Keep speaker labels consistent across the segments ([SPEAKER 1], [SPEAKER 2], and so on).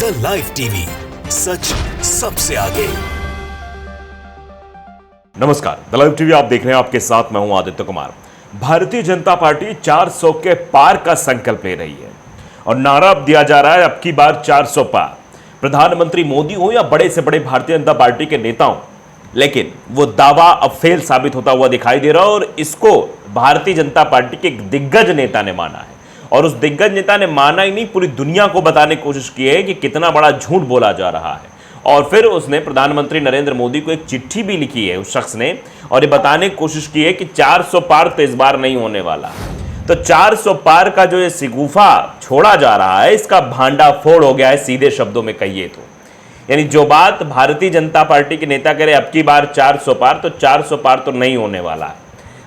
[SPEAKER 1] The live TV, सच सबसे आगे।
[SPEAKER 2] नमस्कार, द लाइव टीवी आप देख रहे हैं। आपके साथ मैं हूं आदित्य कुमार। भारतीय जनता पार्टी 400 के पार का संकल्प ले रही है और नारा अब दिया जा रहा है, अब की बार 400 पार। प्रधानमंत्री मोदी हो या बड़े से बड़े भारतीय जनता पार्टी के नेता हो, लेकिन वो दावा अब फेल साबित होता हुआ दिखाई दे रहा है और इसको भारतीय जनता पार्टी के एक दिग्गज नेता ने माना है। और उस दिग्गज नेता ने माना ही नहीं, पूरी दुनिया को बताने की कोशिश की है कि कितना बड़ा झूठ बोला जा रहा है। और फिर उसने प्रधानमंत्री नरेंद्र मोदी को एक चिट्ठी भी लिखी है उस शख्स ने, और ये बताने की कोशिश की है कि 400 पार तो इस बार नहीं होने वाला। तो 400 पार का जो ये सिगुफा छोड़ा जा रहा है, इसका भांडा फोड़ हो गया है, सीधे शब्दों में कहिए तो। यानी जो बात भारतीय जनता पार्टी के नेता कह रहे अब की बार 400 पार, तो 400 पार तो नहीं होने वाला है।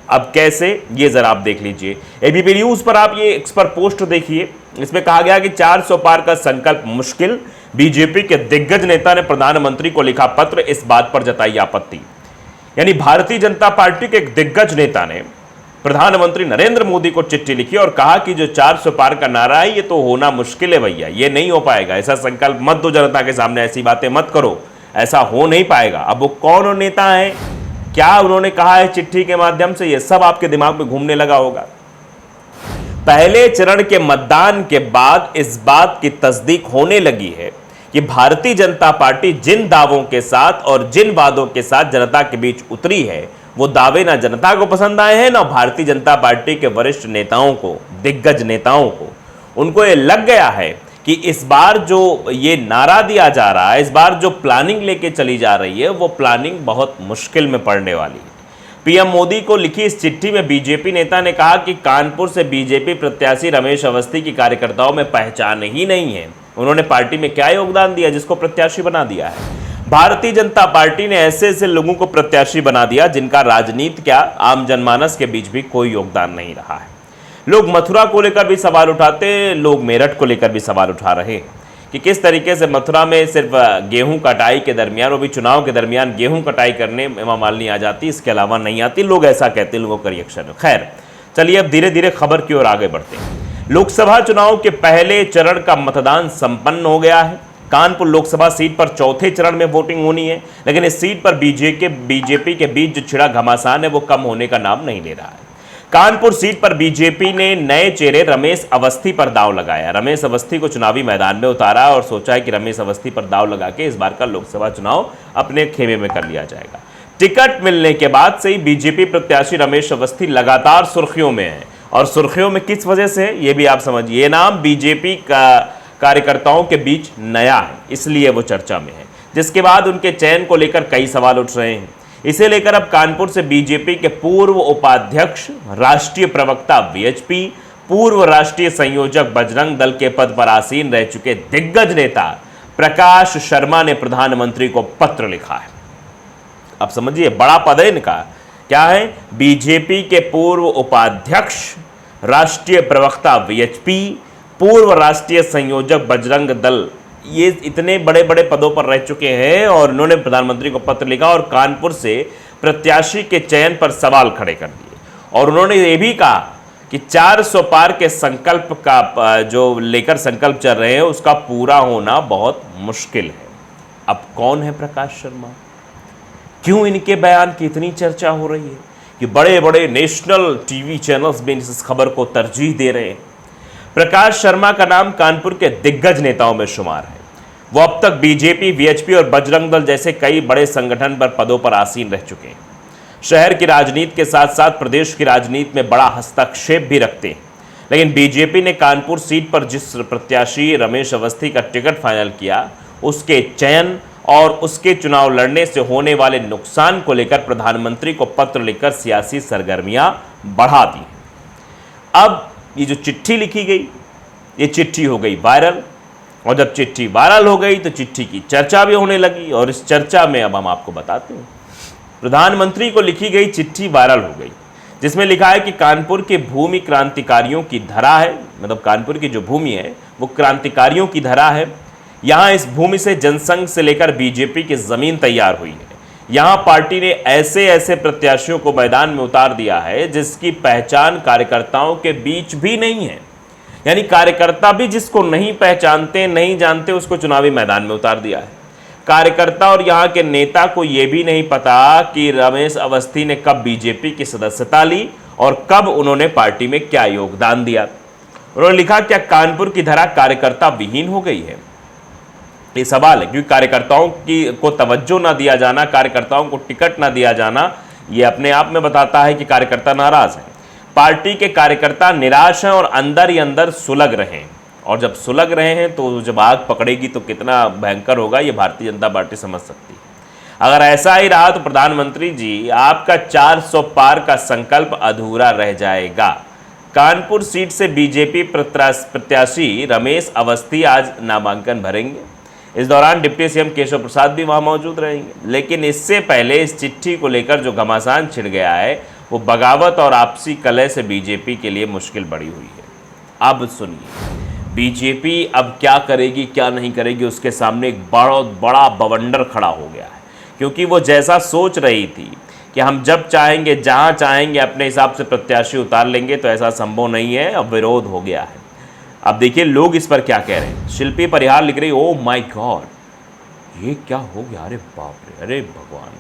[SPEAKER 2] अब कैसे, ये जरा आप देख लीजिए। एबीपी न्यूज पर आप ये एक्सपर्ट पोस्ट देखिए। इसमें कहा गया कि 400 पार का संकल्प मुश्किल, बीजेपी के दिग्गज नेता ने प्रधानमंत्री को लिखा पत्र, इस बात पर जताई आपत्ति। यानी भारतीय जनता पार्टी के एक दिग्गज नेता ने प्रधानमंत्री नरेंद्र मोदी को चिट्ठी लिखी और कहा कि जो 400 पार का नारा है, ये तो होना मुश्किल है भैया, ये नहीं हो पाएगा। ऐसा संकल्प मत दो जनता के सामने, ऐसी बातें मत करो, ऐसा हो नहीं पाएगा। अब वो कौन नेता है, क्या उन्होंने कहा है चिट्ठी के माध्यम से, ये सब आपके दिमाग में घूमने लगा होगा। पहले चरण के मतदान के बाद इस बात की तस्दीक होने लगी है कि भारतीय जनता पार्टी जिन दावों के साथ और जिन वादों के साथ जनता के बीच उतरी है, वो दावे ना जनता को पसंद आए हैं, ना भारतीय जनता पार्टी के वरिष्ठ नेताओं को, दिग्गज नेताओं को। उनको ये लग गया है कि इस बार जो ये नारा दिया जा रहा है, इस बार जो प्लानिंग लेके चली जा रही है, वो प्लानिंग बहुत मुश्किल में पड़ने वाली है। पीएम मोदी को लिखी इस चिट्ठी में बीजेपी नेता ने कहा कि कानपुर से बीजेपी प्रत्याशी रमेश अवस्थी की कार्यकर्ताओं में पहचान ही नहीं है। उन्होंने पार्टी में क्या योगदान दिया जिसको प्रत्याशी बना दिया है? भारतीय जनता पार्टी ने ऐसे ऐसे लोगों को प्रत्याशी बना दिया जिनका राजनीति क्या, आम जनमानस के बीच भी कोई योगदान नहीं रहा है। लोग मथुरा को लेकर भी सवाल उठाते, लोग मेरठ को लेकर भी सवाल उठा रहे हैं कि किस तरीके से मथुरा में सिर्फ गेहूं कटाई के दरमियान, वो भी चुनाव के दरमियान, गेहूं कटाई करने हेमा मालिनी आ जाती, इसके अलावा नहीं आती। लोग ऐसा कहते हैं, लोगों का रिएक्शन है। खैर चलिए अब धीरे धीरे खबर की ओर आगे बढ़ते हैं। लोकसभा चुनाव के पहले चरण का मतदान संपन्न हो गया है। कानपुर लोकसभा सीट पर चौथे चरण में वोटिंग होनी है, लेकिन इस सीट पर बीजेपी के बीच जो छिड़ा घमासान है, वो कम होने का नाम नहीं ले रहा है। कानपुर सीट पर बीजेपी ने नए चेहरे रमेश अवस्थी पर दांव लगाया। रमेश अवस्थी को चुनावी मैदान में उतारा और सोचा है कि रमेश अवस्थी पर दांव लगा के इस बार का लोकसभा चुनाव अपने खेमे में कर लिया जाएगा। टिकट मिलने के बाद से ही बीजेपी प्रत्याशी रमेश अवस्थी लगातार सुर्खियों में है। और सुर्खियों में किस वजह से है, ये भी आप समझिए। ये नाम बीजेपी का कार्यकर्ताओं के बीच नया है, इसलिए वो चर्चा में है, जिसके बाद उनके चयन को लेकर कई सवाल उठ रहे हैं। इसे लेकर अब कानपुर से बीजेपी के पूर्व उपाध्यक्ष, राष्ट्रीय प्रवक्ता वीएचपी, पूर्व राष्ट्रीय संयोजक बजरंग दल के पद पर आसीन रह चुके दिग्गज नेता प्रकाश शर्मा ने प्रधानमंत्री को पत्र लिखा है। अब समझिए, बड़ा पद है इनका। क्या है? बीजेपी के पूर्व उपाध्यक्ष, राष्ट्रीय प्रवक्ता वीएचपी, पूर्व राष्ट्रीय संयोजक बजरंग दल, ये इतने बड़े बड़े पदों पर रह चुके हैं और उन्होंने प्रधानमंत्री को पत्र लिखा और कानपुर से प्रत्याशी के चयन पर सवाल खड़े कर दिए। और उन्होंने ये भी कहा कि 400 पार के संकल्प का जो लेकर संकल्प चल रहे हैं, उसका पूरा होना बहुत मुश्किल है। अब कौन है प्रकाश शर्मा? क्यों इनके बयान की इतनी चर्चा हो रही है कि बड़े बड़े नेशनल टीवी चैनल्स भी इस खबर को तरजीह दे रहे हैं? प्रकाश शर्मा का नाम कानपुर के दिग्गज नेताओं में शुमार है। वो अब तक बीजेपी, वीएचपी और बजरंग दल जैसे कई बड़े संगठन पर पदों पर आसीन रह चुके हैं। शहर की राजनीति के साथ साथ प्रदेश की राजनीति में बड़ा हस्तक्षेप भी रखते हैं। लेकिन बीजेपी ने कानपुर सीट पर जिस प्रत्याशी रमेश अवस्थी का टिकट फाइनल किया, उसके चयन और उसके चुनाव लड़ने से होने वाले नुकसान को लेकर प्रधानमंत्री को पत्र लिखकर सियासी सरगर्मियां बढ़ा दी। अब ये जो चिट्ठी लिखी गई, ये चिट्ठी हो गई वायरल, और जब चिट्ठी वायरल हो गई तो चिट्ठी की चर्चा भी होने लगी। और इस चर्चा में अब हम आपको बताते हैं, प्रधानमंत्री को लिखी गई चिट्ठी वायरल हो गई, जिसमें लिखा है कि कानपुर के भूमि क्रांतिकारियों की धरा है। मतलब कानपुर की जो भूमि है वो क्रांतिकारियों की धरा है। यहाँ इस भूमि से जनसंघ से लेकर बीजेपी की जमीन तैयार हुई है। यहाँ पार्टी ने ऐसे ऐसे प्रत्याशियों को मैदान में उतार दिया है जिसकी पहचान कार्यकर्ताओं के बीच भी नहीं है। यानी कार्यकर्ता भी जिसको नहीं पहचानते, नहीं जानते, उसको चुनावी मैदान में उतार दिया है। कार्यकर्ता और यहाँ के नेता को यह भी नहीं पता कि रमेश अवस्थी ने कब बीजेपी की सदस्यता ली और कब उन्होंने पार्टी में क्या योगदान दिया। उन्होंने लिखा, क्या कानपुर की धरा कार्यकर्ता विहीन हो गई है? ये सवाल है, क्योंकि कार्यकर्ताओं को तवज्जो ना दिया जाना, कार्यकर्ताओं को टिकट ना दिया जाना, ये अपने आप में बताता है कि कार्यकर्ता नाराज हैं। पार्टी के कार्यकर्ता निराश हैं और अंदर ही अंदर सुलग रहे हैं, और जब सुलग रहे हैं तो जब आग पकड़ेगी तो कितना भयंकर होगा ये भारतीय जनता पार्टी समझ सकती है। अगर ऐसा ही रहा तो प्रधानमंत्री जी, आपका 400 पार का संकल्प अधूरा रह जाएगा। कानपुर सीट से बीजेपी प्रत्याशी रमेश अवस्थी आज नामांकन भरेंगे। इस दौरान डिप्टी सीएम केशव प्रसाद भी वहां मौजूद रहेंगे। लेकिन इससे पहले इस चिट्ठी को लेकर जो घमासान छिड़ गया है, वो बगावत और आपसी कलह से बीजेपी के लिए मुश्किल बड़ी हुई है। अब सुनिए, बीजेपी अब क्या करेगी, क्या नहीं करेगी, उसके सामने एक बहुत बड़ा बवंडर खड़ा हो गया है। क्योंकि वो जैसा सोच रही थी कि हम जब चाहेंगे, जहां चाहेंगे अपने हिसाब से प्रत्याशी उतार लेंगे, तो ऐसा संभव नहीं है। अब विरोध हो गया है। अब देखिए लोग इस पर क्या कह रहे हैं। शिल्पी परिहार लिख रही, ओह माय गॉड, ये क्या हो गया, अरे बाप रे, अरे भगवान,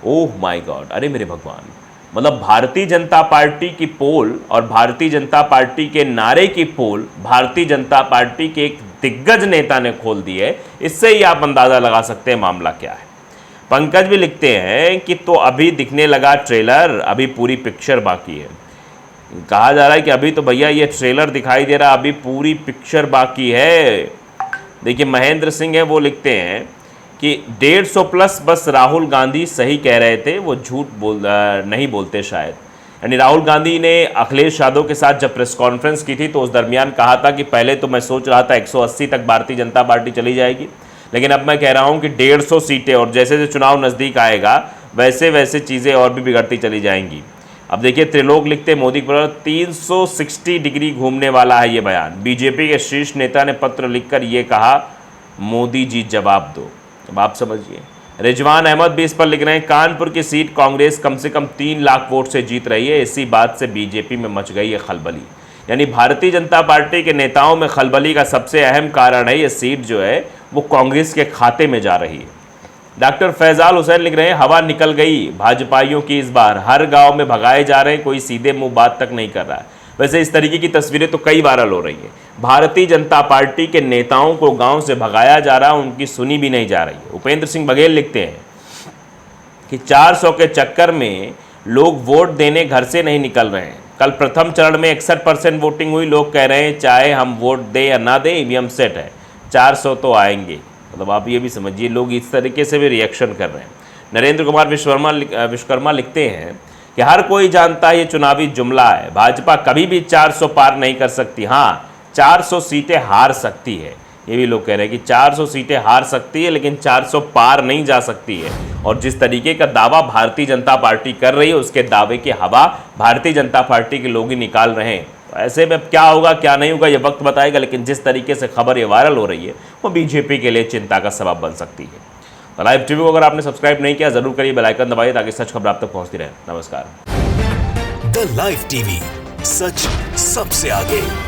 [SPEAKER 2] ओह माय गॉड, अरे मेरे भगवान। मतलब भारतीय जनता पार्टी की पोल और भारतीय जनता पार्टी के नारे की पोल भारतीय जनता पार्टी के एक दिग्गज नेता ने खोल दी है। इससे ही आप अंदाजा लगा सकते हैं मामला क्या है। पंकज भी लिखते हैं कि तो अभी दिखने लगा ट्रेलर, अभी पूरी पिक्चर बाकी है। कहा जा रहा है कि अभी तो भैया ये ट्रेलर दिखाई दे रहा, अभी पूरी पिक्चर बाकी है। देखिए महेंद्र सिंह है, वो लिखते हैं कि 150 प्लस बस राहुल गांधी सही कह रहे थे, वो झूठ नहीं बोलते शायद। यानी राहुल गांधी ने अखिलेश यादव के साथ जब प्रेस कॉन्फ्रेंस की थी तो उस दरमियान कहा था कि पहले तो मैं सोच रहा था 180 तक भारतीय जनता पार्टी चली जाएगी, लेकिन अब मैं कह रहा हूं कि 150 सीटें, और जैसे जैसे चुनाव नज़दीक आएगा वैसे वैसे चीज़ें और भी बिगड़ती चली जाएंगी। अब देखिए त्रिलोक लिखते, मोदी पर 360 डिग्री घूमने वाला है ये बयान। बीजेपी के शीर्ष नेता ने पत्र लिखकर ये कहा, मोदी जी जवाब दो। अब आप समझिए। रिजवान अहमद भी इस पर लिख रहे हैं, कानपुर की सीट कांग्रेस कम से कम 3 लाख वोट से जीत रही है, इसी बात से बीजेपी में मच गई है खलबली। यानी भारतीय जनता पार्टी के नेताओं में खलबली का सबसे अहम कारण है ये सीट जो है वो कांग्रेस के खाते में जा रही है। डॉक्टर फैजाल हुसैन लिख रहे हैं, हवा निकल गई भाजपाइयों की इस बार, हर गांव में भगाए जा रहे हैं, कोई सीधे मुंह बात तक नहीं कर रहा है। वैसे इस तरीके की तस्वीरें तो कई वायरल हो रही है। भारतीय जनता पार्टी के नेताओं को गांव से भगाया जा रहा है, उनकी सुनी भी नहीं जा रही है। उपेंद्र सिंह बघेल लिखते हैं कि 400 के चक्कर में लोग वोट देने घर से नहीं निकल रहे हैं। कल प्रथम चरण में 61% वोटिंग हुई, लोग कह रहे हैं चाहे हम वोट दें या ना दें, ईवीएम सेट है, 400 तो आएंगे। मतलब आप ये भी समझिए, लोग इस तरीके से भी रिएक्शन कर रहे हैं। नरेंद्र कुमार विश्वकर्मा लिखते हैं कि हर कोई जानता है ये चुनावी जुमला है, भाजपा कभी भी 400 पार नहीं कर सकती। हाँ, 400 सीटें हार सकती है, ये भी लोग कह रहे हैं कि 400 सीटें हार सकती है, लेकिन 400 पार नहीं जा सकती है। और जिस तरीके का दावा भारतीय जनता पार्टी कर रही है, उसके दावे की हवा भारतीय जनता पार्टी के लोग ही निकाल रहे हैं। तो ऐसे में क्या होगा क्या नहीं होगा ये वक्त बताएगा, लेकिन जिस तरीके से खबर ये वायरल हो रही है वो बीजेपी के लिए चिंता का सबब बन सकती है। तो लाइव टीवी को अगर आपने सब्सक्राइब नहीं किया जरूर करिए, बेल आइकन दबाइए ताकि सच खबर आप तक पहुंचती रहे। नमस्कार।
[SPEAKER 1] द लाइव टीवी, सच सबसे आगे।